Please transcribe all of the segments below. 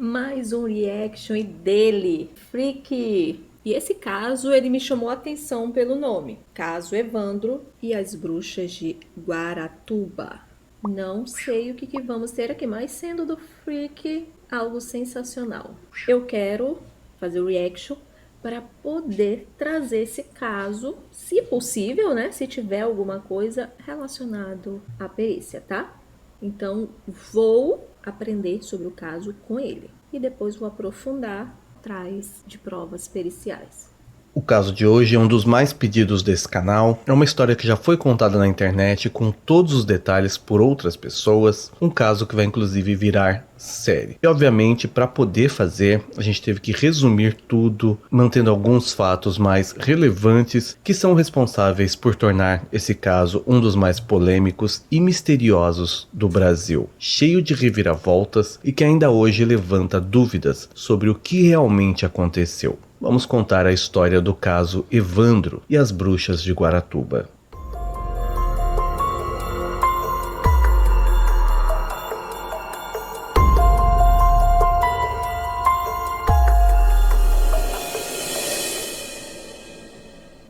Mais um reaction dele, Freak. E esse caso, ele me chamou a atenção pelo nome. Caso Evandro e as Bruxas de Guaratuba. Não sei o que vamos ter aqui, mas sendo do Freak, algo sensacional. Eu quero fazer o reaction para poder trazer esse caso, se possível, né? Se tiver alguma coisa relacionado à perícia, tá? Então, vou aprender sobre o caso com ele e depois vou aprofundar atrás de provas periciais. O caso de hoje é um dos mais pedidos desse canal, é uma história que já foi contada na internet com todos os detalhes por outras pessoas, um caso que vai inclusive virar série. E obviamente para poder fazer, a gente teve que resumir tudo, mantendo alguns fatos mais relevantes que são responsáveis por tornar esse caso um dos mais polêmicos e misteriosos do Brasil, cheio de reviravoltas e que ainda hoje levanta dúvidas sobre o que realmente aconteceu. Vamos contar a história do caso Evandro e as Bruxas de Guaratuba.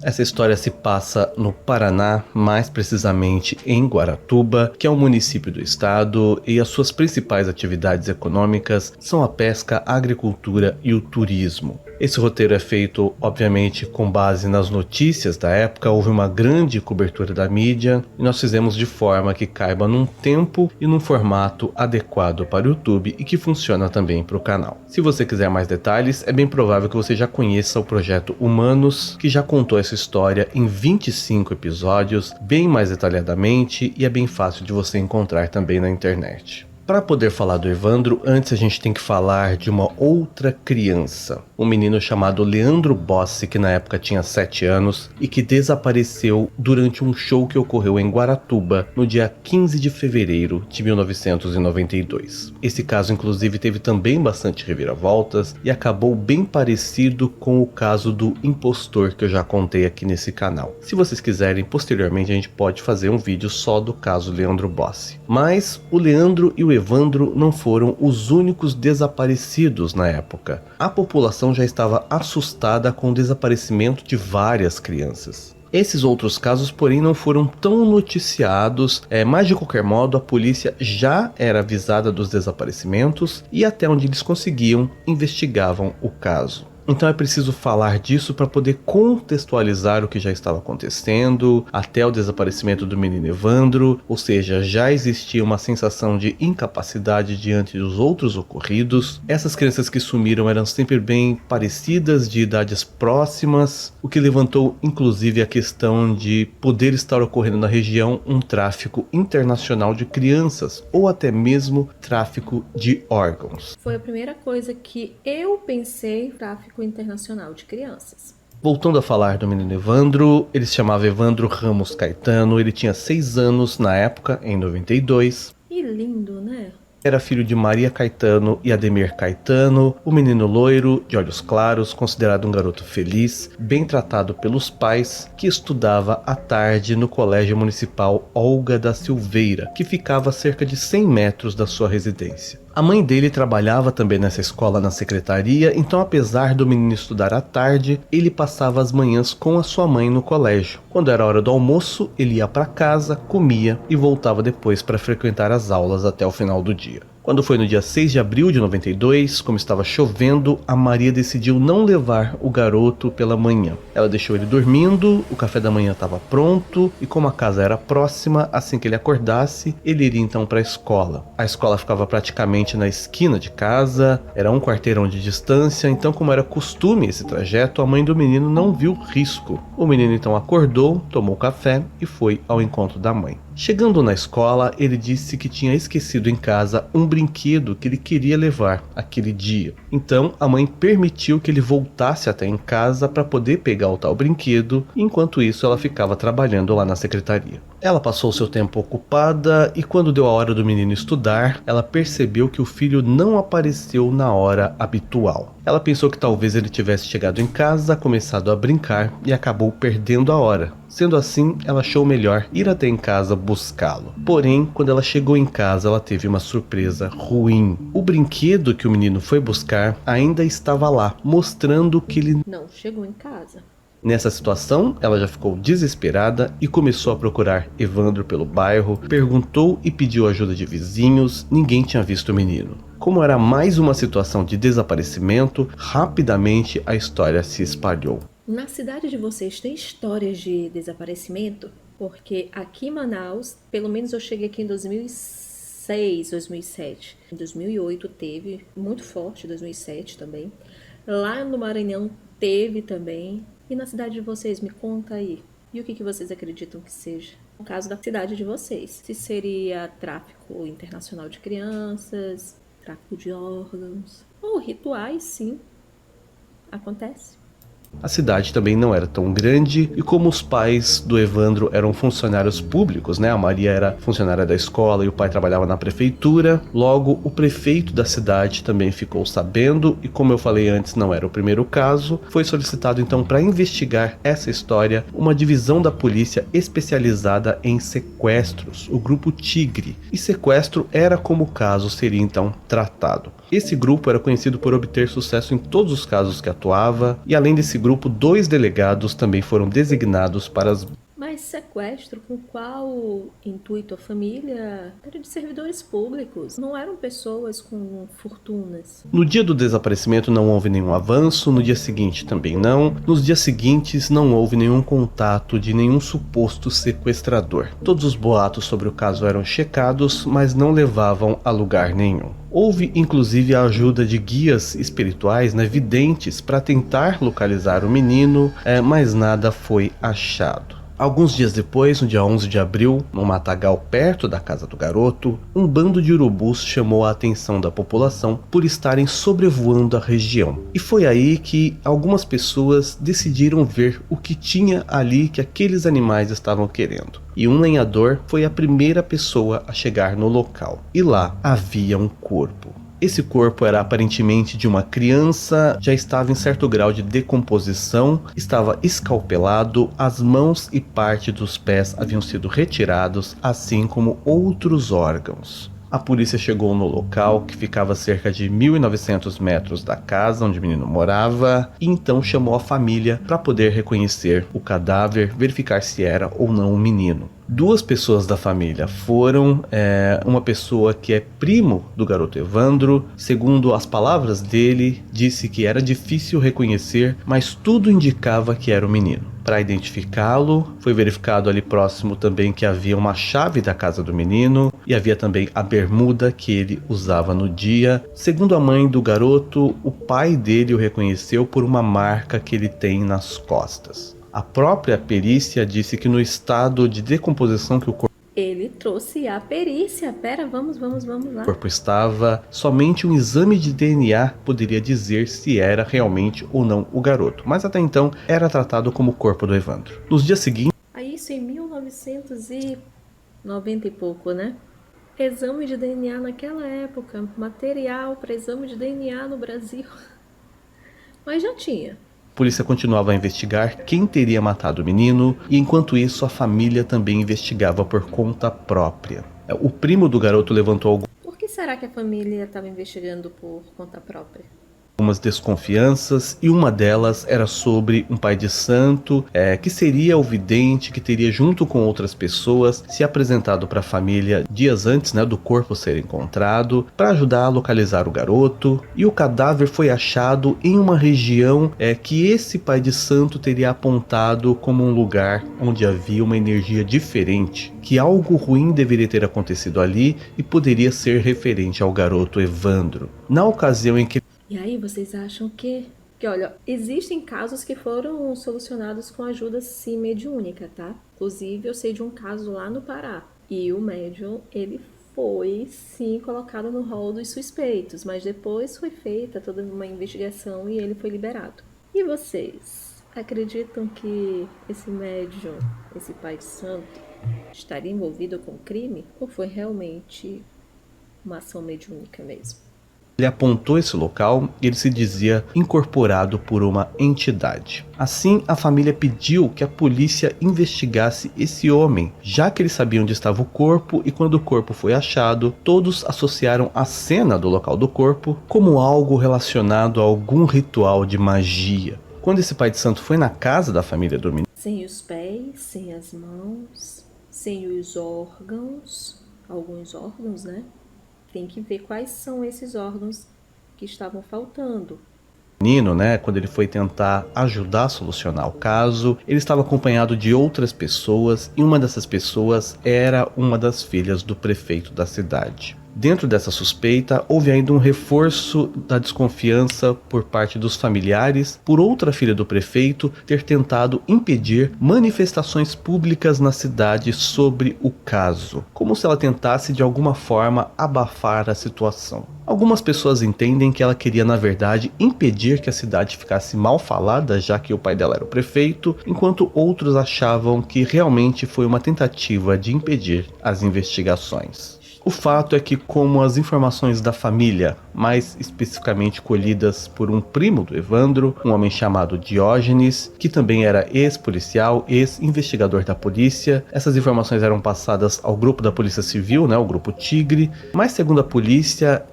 Essa história se passa no Paraná, mais precisamente em Guaratuba, que é um município do estado, e as suas principais atividades econômicas são a pesca, a agricultura e o turismo. Esse roteiro é feito, obviamente, com base nas notícias da época, houve uma grande cobertura da mídia, e nós fizemos de forma que caiba num tempo e num formato adequado para o YouTube e que funciona também para o canal. Se você quiser mais detalhes, é bem provável que você já conheça o projeto Humanos, que já contou essa história em 25 episódios, bem mais detalhadamente, e é bem fácil de você encontrar também na internet. Para poder falar do Evandro, antes a gente tem que falar de uma outra criança, um menino chamado Leandro Bossi, que na época tinha 7 anos e que desapareceu durante um show que ocorreu em Guaratuba no dia 15 de fevereiro de 1992. Esse caso inclusive teve também bastante reviravoltas e acabou bem parecido com o caso do impostor que eu já contei aqui nesse canal. Se vocês quiserem, posteriormente a gente pode fazer um vídeo só do caso Leandro Bossi. Mas o Leandro e o Evandro não foram os únicos desaparecidos na época. A população já estava assustada com o desaparecimento de várias crianças. Esses outros casos, porém, não foram tão noticiados, mas de qualquer modo a polícia já era avisada dos desaparecimentos e até onde eles conseguiam, investigavam o caso. Então é preciso falar disso para poder contextualizar o que já estava acontecendo até o desaparecimento do menino Evandro, ou seja, já existia uma sensação de incapacidade diante dos outros ocorridos. Essas crianças que sumiram eram sempre bem parecidas, de idades próximas, o que levantou inclusive a questão de poder estar ocorrendo na região um tráfico internacional de crianças ou até mesmo tráfico de órgãos. Foi a primeira coisa que eu pensei, tráfico internacional de crianças. Voltando a falar do menino Evandro, ele se chamava Evandro Ramos Caetano, ele tinha 6 anos na época, em 92. E lindo, né? Era filho de Maria Caetano e Ademir Caetano, o menino loiro, de olhos claros, considerado um garoto feliz, bem tratado pelos pais, que estudava à tarde no Colégio Municipal Olga da Silveira, que ficava a cerca de 100 metros da sua residência. A mãe dele trabalhava também nessa escola na secretaria, então apesar do menino estudar à tarde, ele passava as manhãs com a sua mãe no colégio. Quando era hora do almoço, ele ia para casa, comia e voltava depois para frequentar as aulas até o final do dia. Quando foi no dia 6 de abril de 92, como estava chovendo, a Maria decidiu não levar o garoto pela manhã. Ela deixou ele dormindo, o café da manhã estava pronto e como a casa era próxima, assim que ele acordasse, ele iria então para a escola. A escola ficava praticamente na esquina de casa, era um quarteirão de distância, então como era costume esse trajeto, a mãe do menino não viu risco. O menino então acordou, tomou café e foi ao encontro da mãe. Chegando na escola, ele disse que tinha esquecido em casa um brinquedo que ele queria levar aquele dia. Então, a mãe permitiu que ele voltasse até em casa para poder pegar o tal brinquedo, enquanto isso ela ficava trabalhando lá na secretaria. Ela passou seu tempo ocupada e quando deu a hora do menino estudar, ela percebeu que o filho não apareceu na hora habitual. Ela pensou que talvez ele tivesse chegado em casa, começado a brincar e acabou perdendo a hora. Sendo assim, ela achou melhor ir até em casa buscá-lo. Porém, quando ela chegou em casa, ela teve uma surpresa ruim. O brinquedo que o menino foi buscar ainda estava lá, mostrando que ele Não chegou em casa. Nessa situação, ela já ficou desesperada e começou a procurar Evandro pelo bairro, perguntou e pediu ajuda de vizinhos, ninguém tinha visto o menino. Como era mais uma situação de desaparecimento, rapidamente a história se espalhou. Na cidade de vocês tem histórias de desaparecimento? Porque aqui em Manaus, pelo menos eu cheguei aqui em 2006, 2007. Em 2008 teve, muito forte, 2007 também. Lá no Maranhão teve também. E na cidade de vocês, me conta aí. E o que vocês acreditam que seja? No caso da cidade de vocês, se seria tráfico internacional de crianças, tráfico de órgãos, ou rituais, sim, acontece. A cidade também não era tão grande e como os pais do Evandro eram funcionários públicos, né? A Maria era funcionária da escola e o pai trabalhava na prefeitura. Logo, o prefeito da cidade também ficou sabendo e, como eu falei antes, não era o primeiro caso. Foi solicitado então para investigar essa história uma divisão da polícia especializada em sequestros, o Grupo Tigre. E sequestro era como o caso seria então tratado. Esse grupo era conhecido por obter sucesso em todos os casos que atuava, e além desse grupo, 2 delegados também foram designados para as... Mas sequestro com qual intuito? A família era de servidores públicos, não eram pessoas com fortunas. No dia do desaparecimento não houve nenhum avanço, no dia seguinte também não. Nos dias seguintes não houve nenhum contato de nenhum suposto sequestrador. Todos os boatos sobre o caso eram checados, mas não levavam a lugar nenhum. Houve inclusive a ajuda de guias espirituais, né, videntes, para tentar localizar o menino, mas nada foi achado. Alguns dias depois, no dia 11 de abril, num matagal perto da casa do garoto, um bando de urubus chamou a atenção da população por estarem sobrevoando a região. E foi aí que algumas pessoas decidiram ver o que tinha ali que aqueles animais estavam querendo. E um lenhador foi a primeira pessoa a chegar no local. E lá havia um corpo. Esse corpo era aparentemente de uma criança, já estava em certo grau de decomposição, estava escalpelado, as mãos e parte dos pés haviam sido retirados, assim como outros órgãos. A polícia chegou no local, que ficava a cerca de 1.900 metros da casa onde o menino morava, e então chamou a família para poder reconhecer o cadáver, verificar se era ou não um menino. 2 pessoas da família foram, uma pessoa que é primo do garoto Evandro, segundo as palavras dele, disse que era difícil reconhecer, mas tudo indicava que era o menino. Para identificá-lo, foi verificado ali próximo também que havia uma chave da casa do menino e havia também a bermuda que ele usava no dia. Segundo a mãe do garoto, o pai dele o reconheceu por uma marca que ele tem nas costas. A própria perícia disse que no estado de decomposição que o corpo Ele trouxe a perícia. Pera, vamos lá. estava, somente um exame de DNA poderia dizer se era realmente ou não o garoto, mas até então era tratado como o corpo do Evandro. Nos dias seguintes, Isso em 1990 e pouco, né? Exame de DNA naquela época, material para exame de DNA no Brasil. Mas já tinha. a polícia continuava a investigar quem teria matado o menino e enquanto isso a família também investigava por conta própria. O primo do garoto levantou Por que será que a família estava investigando por conta própria? algumas desconfianças e uma delas era sobre um pai de santo que seria o vidente que teria junto com outras pessoas se apresentado para a família dias antes, né, do corpo ser encontrado para ajudar a localizar o garoto, e o cadáver foi achado em uma região que esse pai de santo teria apontado como um lugar onde havia uma energia diferente, que algo ruim deveria ter acontecido ali e poderia ser referente ao garoto Evandro. Na ocasião em que E aí vocês acham que olha, existem casos que foram solucionados com ajuda sim mediúnica, tá? Inclusive eu sei de um caso lá no Pará. E o médium, ele foi sim colocado no rol dos suspeitos, mas depois foi feita toda uma investigação e ele foi liberado. E vocês acreditam que esse médium, esse pai de santo, estaria envolvido com crime? Ou foi realmente uma ação mediúnica mesmo? Ele apontou esse local e ele se dizia incorporado por uma entidade. Assim, a família pediu que a polícia investigasse esse homem, já que eles sabiam onde estava o corpo, e quando o corpo foi achado, todos associaram a cena do local do corpo como algo relacionado a algum ritual de magia. Quando esse pai de santo foi na casa da família do menino, sem os pés, sem as mãos, sem os órgãos, alguns órgãos, né? Tem que ver quais são esses órgãos que estavam faltando. Quando ele foi tentar ajudar a solucionar o caso, ele estava acompanhado de outras pessoas e uma dessas pessoas era uma das filhas do prefeito da cidade. Dentro dessa suspeita, houve ainda um reforço da desconfiança por parte dos familiares por outra filha do prefeito ter tentado impedir manifestações públicas na cidade sobre o caso, como se ela tentasse de alguma forma abafar a situação. Algumas pessoas entendem que ela queria, na verdade, impedir que a cidade ficasse mal falada, já que o pai dela era o prefeito, enquanto outros achavam que realmente foi uma tentativa de impedir as investigações. O fato é que, como as informações da família, mais especificamente colhidas por um primo do Evandro, um homem chamado Diógenes, que também era ex-policial, ex-investigador da polícia, essas informações eram passadas ao grupo da Polícia Civil, o grupo Tigre, mas segundo a polícia,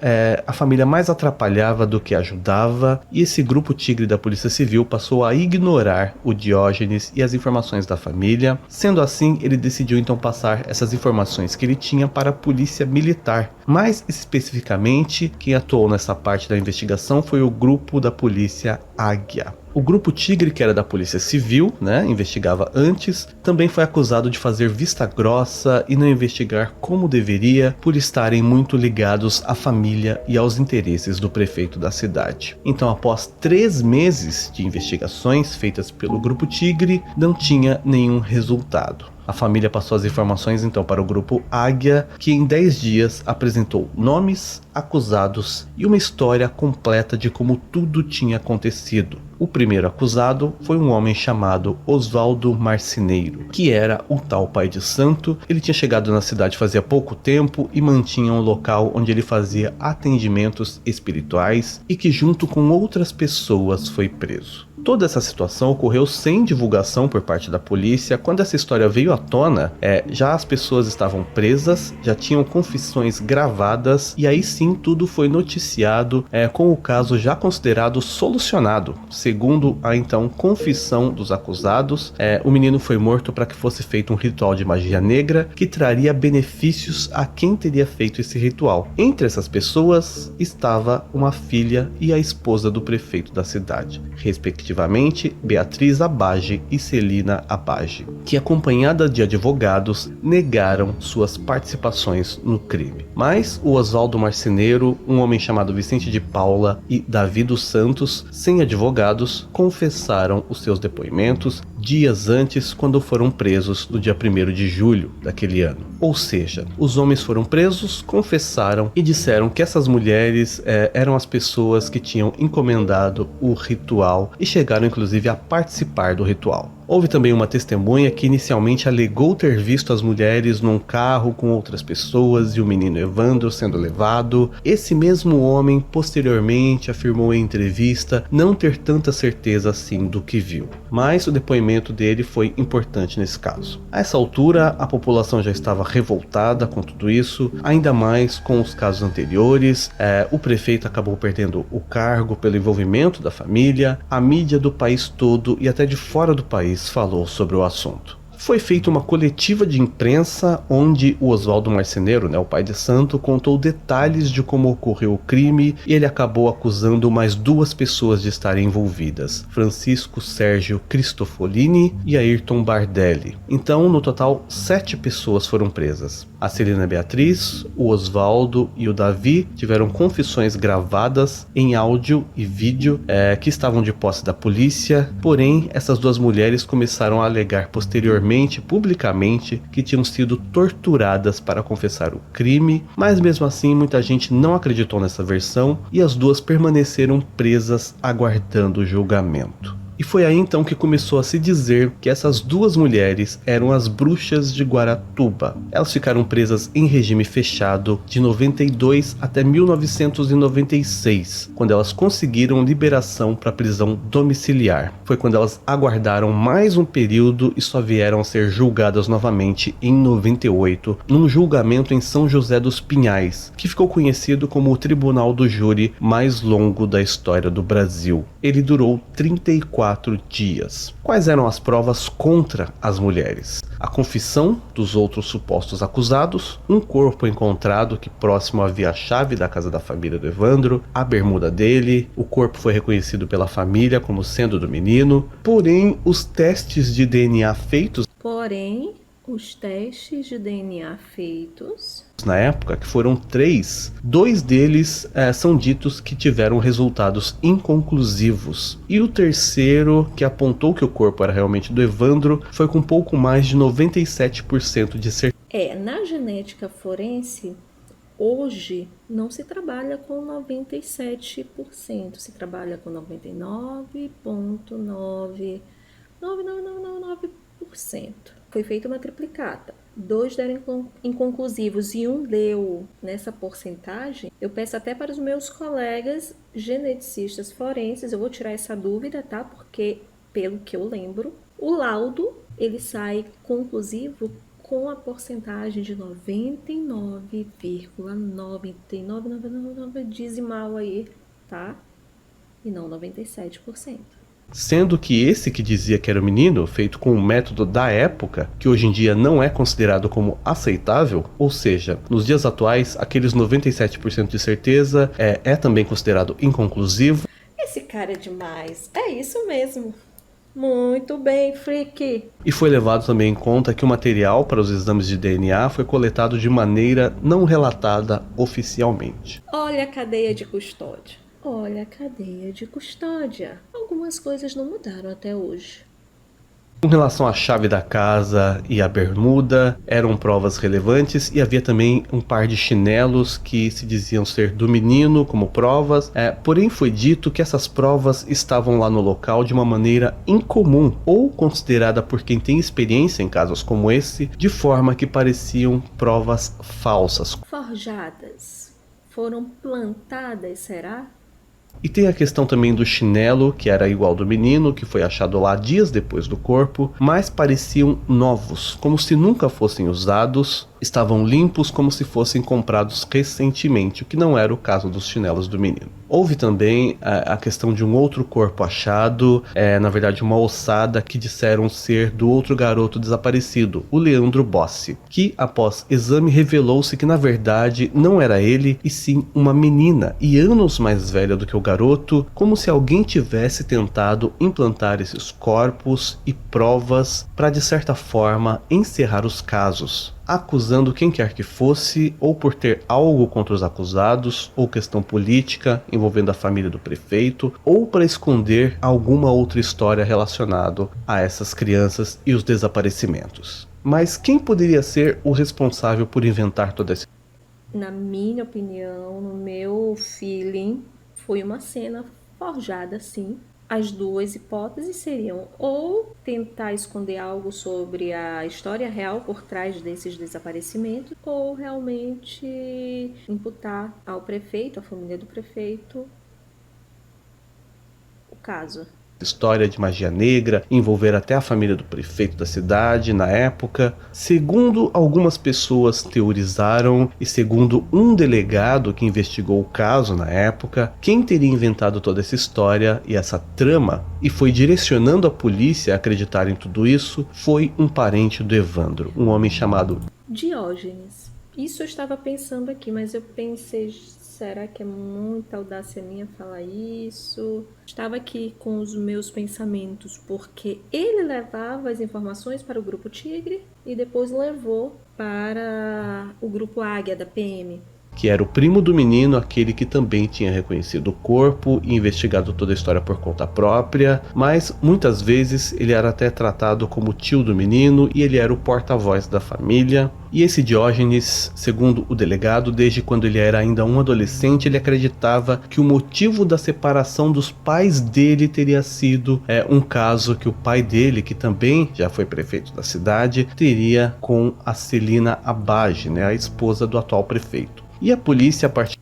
a família mais atrapalhava do que ajudava, e esse grupo Tigre da Polícia Civil passou a ignorar o Diógenes e as informações da família. Sendo assim, ele decidiu então passar essas informações que ele tinha para a polícia militar. Mais especificamente, quem atuou nessa parte da investigação foi o grupo da polícia Águia. O grupo Tigre, que era da Polícia Civil, investigava antes, também foi acusado de fazer vista grossa e não investigar como deveria, por estarem muito ligados à família e aos interesses do prefeito da cidade. Então, após 3 meses de investigações feitas pelo grupo Tigre, não tinha nenhum resultado. A família passou as informações então para o grupo Águia, que em 10 dias apresentou nomes, acusados e uma história completa de como tudo tinha acontecido. O primeiro acusado foi um homem chamado Oswaldo Marceneiro, que era o tal pai de santo. Ele tinha chegado na cidade fazia pouco tempo e mantinha um local onde ele fazia atendimentos espirituais e que junto com outras pessoas foi preso. Toda essa situação ocorreu sem divulgação por parte da polícia. Quando essa história veio à tona, já as pessoas estavam presas, já tinham confissões gravadas e aí sim tudo foi noticiado com o caso já considerado solucionado. Segundo a então confissão dos acusados, o menino foi morto para que fosse feito um ritual de magia negra que traria benefícios a quem teria feito esse ritual. Entre essas pessoas estava uma filha e a esposa do prefeito da cidade, respectivamente Beatriz Abage e Celina Abage, que acompanhada de advogados negaram suas participações no crime. Mas o Oswaldo Marceneiro, um homem chamado Vicente de Paula e Davi dos Santos, sem advogados, confessaram os seus depoimentos dias antes, quando foram presos no dia 1º de julho daquele ano. Ou seja, os homens foram presos, confessaram e disseram que essas mulheres eram as pessoas que tinham encomendado o ritual e chegaram inclusive a participar do ritual. Houve também uma testemunha que inicialmente alegou ter visto as mulheres num carro com outras pessoas e o menino Evandro sendo levado. Esse mesmo homem posteriormente afirmou em entrevista não ter tanta certeza assim do que viu, mas o depoimento dele foi importante nesse caso. A essa altura, a população já estava revoltada com tudo isso, ainda mais com os casos anteriores. O prefeito acabou perdendo o cargo pelo envolvimento da família, a mídia do país todo e até de fora do país falou sobre o assunto. Foi feita uma coletiva de imprensa onde o Oswaldo Marceneiro, o pai de santo, contou detalhes de como ocorreu o crime e ele acabou acusando mais 2 pessoas de estarem envolvidas, Francisco Sérgio Cristofolini e Ayrton Bardelli. Então, no total, 7 pessoas foram presas. A Celina Beatriz, o Oswaldo e o Davi tiveram confissões gravadas em áudio e vídeo que estavam de posse da polícia, porém essas 2 mulheres começaram a alegar posteriormente, publicamente, que tinham sido torturadas para confessar o crime, mas mesmo assim muita gente não acreditou nessa versão e as 2 permaneceram presas aguardando o julgamento. E foi aí então que começou a se dizer que essas duas mulheres eram as bruxas de Guaratuba. Elas ficaram presas em regime fechado de 92 até 1996, quando elas conseguiram liberação para prisão domiciliar. Foi quando elas aguardaram mais um período e só vieram a ser julgadas novamente em 98, num julgamento em São José dos Pinhais, que ficou conhecido como o tribunal do júri mais longo da história do Brasil. Ele durou 34 dias. Quais eram as provas contra as mulheres? A confissão dos outros supostos acusados, um corpo encontrado que próximo havia a chave da casa da família do Evandro, a bermuda dele, o corpo foi reconhecido pela família como sendo do menino, porém os testes de DNA feitos na época, que foram 3, 2 deles são ditos que tiveram resultados inconclusivos. E o terceiro, que apontou que o corpo era realmente do Evandro, foi com pouco mais de 97% de certeza. Na genética forense, hoje não se trabalha com 97%, se trabalha com 99,99999%. Foi feita uma triplicata. 2 deram inconclusivos e 1 deu nessa porcentagem. Eu peço até para os meus colegas geneticistas forenses, eu vou tirar essa dúvida, tá? Porque, pelo que eu lembro, o laudo, ele sai conclusivo com a porcentagem de 99,99999 decimal aí, tá? E não 97%. Sendo que esse que dizia que era o menino, feito com um método da época, que hoje em dia não é considerado como aceitável, ou seja, nos dias atuais, aqueles 97% de certeza é também considerado inconclusivo. Esse cara é demais, é isso mesmo. Muito bem, Freak. E foi levado também em conta que o material para os exames de DNA foi coletado de maneira não relatada oficialmente. Olha a cadeia de custódia. Algumas coisas não mudaram até hoje. Com relação à chave da casa e à bermuda, eram provas relevantes e havia também um par de chinelos que se diziam ser do menino como provas, porém foi dito que essas provas estavam lá no local de uma maneira incomum ou considerada por quem tem experiência em casos como esse, de forma que pareciam provas falsas. Forjadas. Foram plantadas, será? E tem a questão também do chinelo, que era igual do menino, que foi achado lá dias depois do corpo, mas pareciam novos, como se nunca fossem usados, estavam limpos como se fossem comprados recentemente, o que não era o caso dos chinelos do menino. Houve também a questão de um outro corpo achado, na verdade uma ossada que disseram ser do outro garoto desaparecido, o Leandro Bossi, que após exame revelou-se que na verdade não era ele, e sim uma menina, e anos mais velha do que o garoto, como se alguém tivesse tentado implantar esses corpos e provas para de certa forma encerrar os casos, acusando quem quer que fosse, ou por ter algo contra os acusados, ou questão política envolvendo a família do prefeito, ou para esconder alguma outra história relacionada a essas crianças e os desaparecimentos. Mas quem poderia ser o responsável por inventar toda essa... Na minha opinião, no meu feeling, foi uma cena forjada, sim. As duas hipóteses seriam ou tentar esconder algo sobre a história real por trás desses desaparecimentos, ou realmente imputar ao prefeito, à família do prefeito, o caso. História de magia negra, envolver até a família do prefeito da cidade na época. Segundo algumas pessoas teorizaram, e segundo um delegado que investigou o caso na época, quem teria inventado toda essa história e essa trama e foi direcionando a polícia a acreditar em tudo isso foi um parente do Evandro, um homem chamado Diógenes. Isso eu estava pensando aqui, mas eu pensei, será que é muita audácia minha falar isso? Estava aqui com os meus pensamentos, porque ele levava as informações para o Grupo Tigre e depois levou para o Grupo Águia da PM. que era o primo do menino, aquele que também tinha reconhecido o corpo e investigado toda a história por conta própria, mas muitas vezes ele era até tratado como tio do menino e ele era o porta-voz da família. E esse Diógenes, segundo o delegado, desde quando ele era ainda um adolescente, ele acreditava que o motivo da separação dos pais dele teria sido um caso que o pai dele, que também já foi prefeito da cidade, teria com a Celina Abage, a esposa do atual prefeito. E a polícia, a partir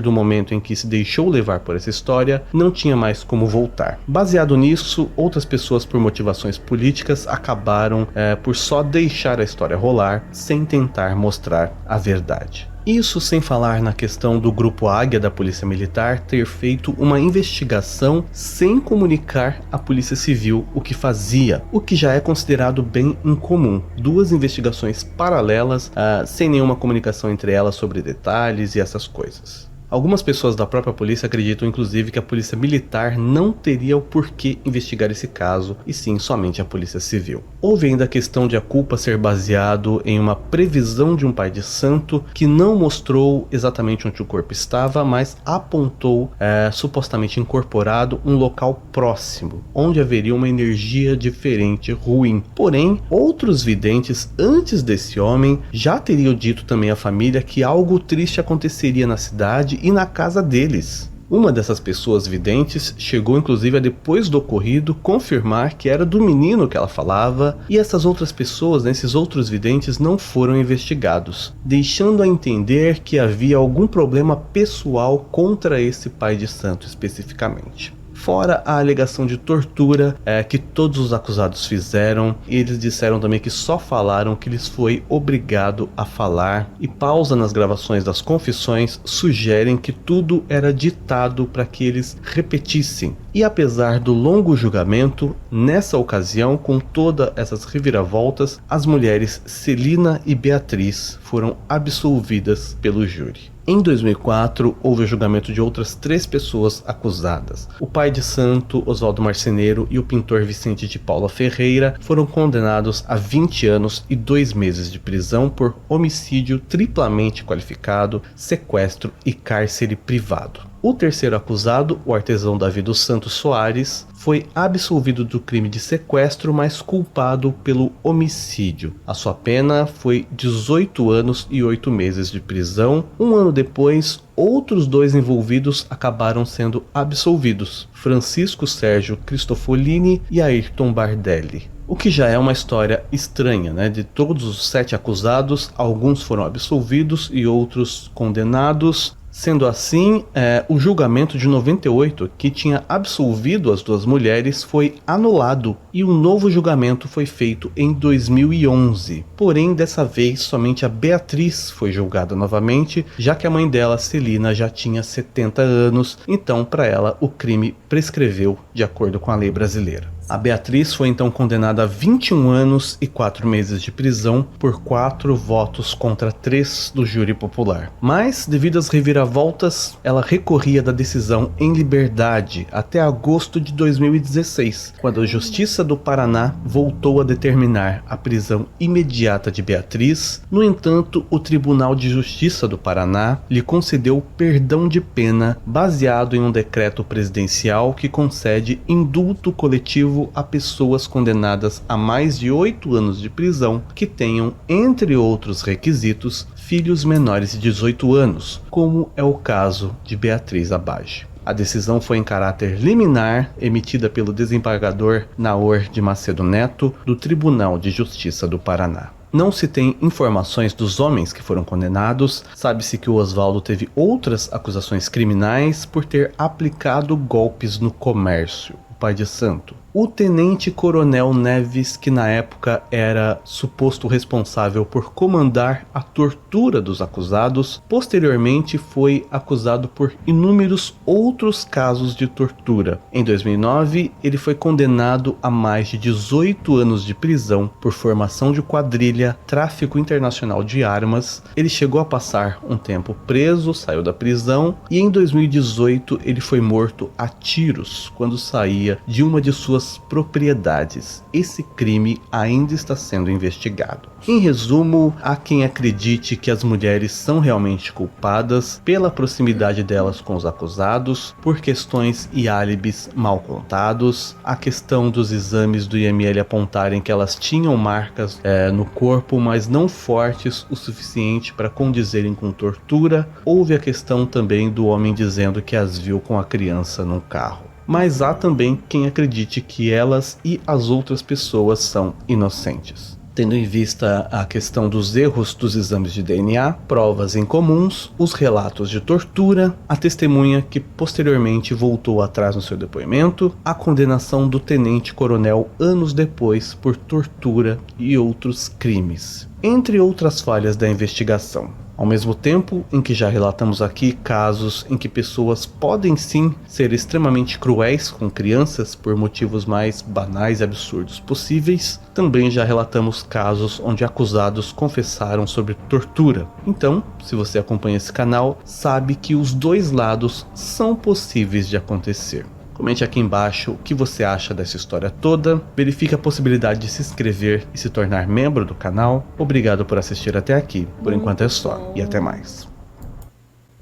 do momento em que se deixou levar por essa história, não tinha mais como voltar. Baseado nisso, outras pessoas, por motivações políticas, acabaram por só deixar a história rolar, sem tentar mostrar a verdade. Isso sem falar na questão do Grupo Águia da Polícia Militar ter feito uma investigação sem comunicar à Polícia Civil o que fazia, o que já é considerado bem incomum. Duas investigações paralelas, sem nenhuma comunicação entre elas sobre detalhes e essas coisas. Algumas pessoas da própria polícia acreditam inclusive que a polícia militar não teria o porquê investigar esse caso, e sim somente a polícia civil. Houve ainda a questão de a culpa ser baseado em uma previsão de um pai de santo que não mostrou exatamente onde o corpo estava, mas apontou, supostamente incorporado, um local próximo, onde haveria uma energia diferente, ruim. Porém, outros videntes antes desse homem já teriam dito também à família que algo triste aconteceria na cidade e na casa deles. Uma dessas pessoas videntes chegou inclusive a, depois do ocorrido, confirmar que era do menino que ela falava, e essas outras pessoas, esses outros videntes, não foram investigados, deixando a entender que havia algum problema pessoal contra esse pai de santo especificamente. Fora a alegação de tortura que todos os acusados fizeram, eles disseram também que só falaram que lhes foi obrigado a falar, e pausa nas gravações das confissões sugerem que tudo era ditado para que eles repetissem. E apesar do longo julgamento, nessa ocasião, com todas essas reviravoltas, as mulheres Celina e Beatriz foram absolvidas pelo júri. Em 2004, houve o julgamento de outras 3 pessoas acusadas. O pai de santo, Oswaldo Marceneiro, e o pintor Vicente de Paula Ferreira foram condenados a 20 anos e 2 meses de prisão por homicídio triplamente qualificado, sequestro e cárcere privado. O terceiro acusado, o artesão Davi dos Santos Soares, foi absolvido do crime de sequestro, mas culpado pelo homicídio. A sua pena foi 18 anos e 8 meses de prisão. Um ano depois, outros 2 envolvidos acabaram sendo absolvidos: Francisco Sérgio Cristofolini e Ayrton Bardelli. O que já é uma história estranha, De todos os 7 acusados, alguns foram absolvidos e outros condenados. Sendo assim, o julgamento de 98, que tinha absolvido as 2 mulheres, foi anulado e um novo julgamento foi feito em 2011. Porém, dessa vez, somente a Beatriz foi julgada novamente, já que a mãe dela, Celina, já tinha 70 anos, então para ela o crime prescreveu de acordo com a lei brasileira. A Beatriz foi então condenada a 21 anos e 4 meses de prisão por 4 votos contra 3 do júri popular. Mas, devido às reviravoltas, ela recorria da decisão em liberdade até agosto de 2016, quando a Justiça do Paraná voltou a determinar a prisão imediata de Beatriz. No entanto, o Tribunal de Justiça do Paraná lhe concedeu perdão de pena baseado em um decreto presidencial que concede indulto coletivo a pessoas condenadas a mais de 8 anos de prisão que tenham, entre outros requisitos, filhos menores de 18 anos, como é o caso de Beatriz Abage. A decisão foi em caráter liminar, emitida pelo desembargador Naor de Macedo Neto, do Tribunal de Justiça do Paraná. Não se tem informações dos homens que foram condenados. Sabe-se que o Oswaldo teve outras acusações criminais por ter aplicado golpes no comércio. Pai de santo. O tenente-coronel Neves, que na época era suposto responsável por comandar a tortura dos acusados, posteriormente foi acusado por inúmeros outros casos de tortura. Em 2009, ele foi condenado a mais de 18 anos de prisão por formação de quadrilha, tráfico internacional de armas. Ele chegou a passar um tempo preso, saiu da prisão e em 2018 ele foi morto a tiros quando saía de uma de suas suas propriedades. Esse crime ainda está sendo investigado. Em resumo, há quem acredite que as mulheres são realmente culpadas pela proximidade delas com os acusados, por questões e álibis mal contados, a questão dos exames do IML apontarem que elas tinham marcas no corpo, mas não fortes o suficiente para condizerem com tortura. Houve a questão também do homem dizendo que as viu com a criança no carro. Mas há também quem acredite que elas e as outras pessoas são inocentes. Tendo em vista a questão dos erros dos exames de DNA, provas incomuns, os relatos de tortura, a testemunha que posteriormente voltou atrás no seu depoimento, a condenação do tenente-coronel anos depois por tortura e outros crimes, entre outras falhas da investigação. Ao mesmo tempo em que já relatamos aqui casos em que pessoas podem sim ser extremamente cruéis com crianças por motivos mais banais e absurdos possíveis, também já relatamos casos onde acusados confessaram sobre tortura. Então, se você acompanha esse canal, sabe que os dois lados são possíveis de acontecer. Comente aqui embaixo o que você acha dessa história toda, verifique a possibilidade de se inscrever e se tornar membro do canal. Obrigado por assistir até aqui, por enquanto é só, e até mais.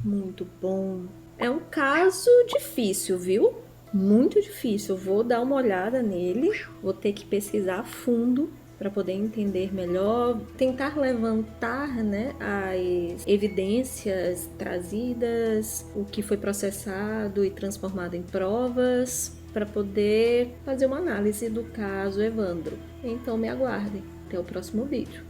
Muito bom. É um caso difícil, viu? Muito difícil. Eu vou dar uma olhada nele, vou ter que pesquisar a fundo para poder entender melhor, tentar levantar, né, as evidências trazidas, o que foi processado e transformado em provas, para poder fazer uma análise do caso Evandro. Então me aguardem. Até o próximo vídeo.